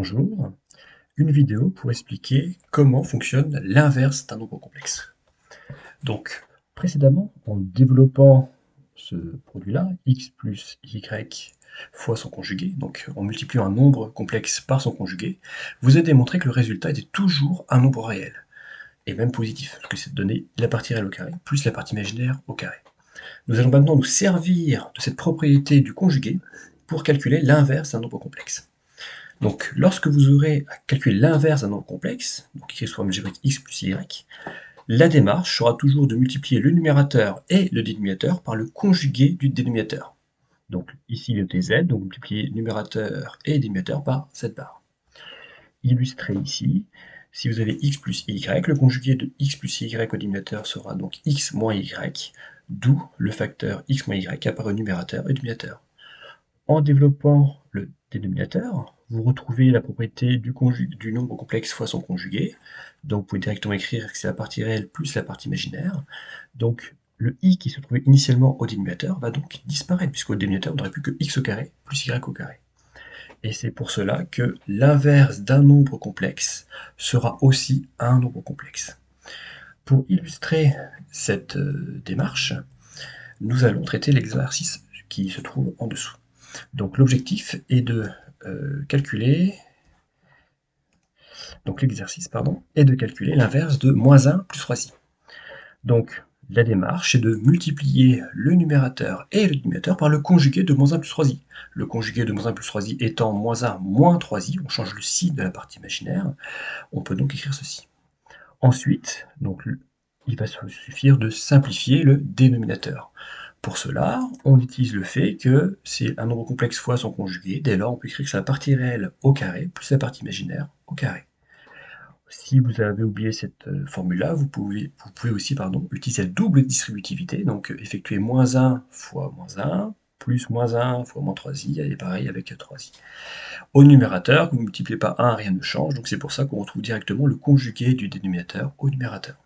Bonjour, une vidéo pour expliquer comment fonctionne l'inverse d'un nombre complexe. Donc, précédemment, en développant ce produit-là, x plus y fois son conjugué, donc en multipliant un nombre complexe par son conjugué, vous avez démontré que le résultat était toujours un nombre réel, et même positif, parce que c'est donné la partie réelle au carré plus la partie imaginaire au carré. Nous allons maintenant nous servir de cette propriété du conjugué pour calculer l'inverse d'un nombre complexe. Donc, lorsque vous aurez à calculer l'inverse d'un nombre complexe, donc écrit sous forme algébrique x plus y, la démarche sera toujours de multiplier le numérateur et le dénominateur par le conjugué du dénominateur. Donc ici le tz, donc multiplier numérateur et dénominateur par z bar. Illustré ici, si vous avez x plus y, le conjugué de x plus y au dénominateur sera donc x moins y, d'où le facteur x moins y apparaît au numérateur et dénominateur. En développant le dénominateur, vous retrouvez la propriété du nombre complexe fois son conjugué. Donc vous pouvez directement écrire que c'est la partie réelle plus la partie imaginaire. Donc le i qui se trouvait initialement au dénominateur va donc disparaître, puisqu'au dénominateur, on n'aurait plus que x au carré plus y au carré. Et c'est pour cela que l'inverse d'un nombre complexe sera aussi un nombre complexe. Pour illustrer cette démarche, nous allons traiter l'exercice qui se trouve en dessous. Donc l'objectif est de calculer, donc l'exercice, pardon, est de calculer l'inverse de moins 1 plus 3i. Donc la démarche est de multiplier le numérateur et le dénominateur par le conjugué de moins 1 plus 3i. Le conjugué de moins 1 plus 3i étant moins 1 moins 3i, on change le si de la partie imaginaire, on peut donc écrire ceci. Ensuite, donc, il va suffire de simplifier le dénominateur. Pour cela, on utilise le fait que c'est un nombre complexe fois son conjugué. Dès lors, on peut écrire que c'est la partie réelle au carré plus la partie imaginaire au carré. Si vous avez oublié cette formule-là, vous pouvez aussi utiliser la double distributivité, donc effectuer moins 1 fois moins 1, plus moins 1 fois moins 3i, et pareil avec 3i. Au numérateur, vous ne multipliez pas 1, rien ne change, donc c'est pour ça qu'on retrouve directement le conjugué du dénominateur au numérateur.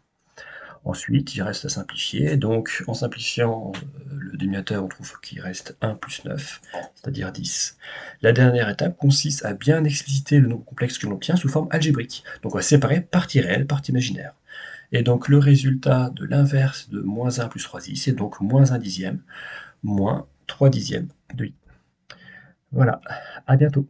Ensuite, il reste à simplifier, donc en simplifiant le dénominateur, on trouve qu'il reste 1 plus 9, c'est-à-dire 10. La dernière étape consiste à bien expliciter le nombre complexe que l'on obtient sous forme algébrique. Donc on va séparer partie réelle, partie imaginaire. Et donc le résultat de l'inverse de moins 1 plus 3i, c'est donc moins 1 dixième, moins 3 dixièmes de i. Voilà, à bientôt.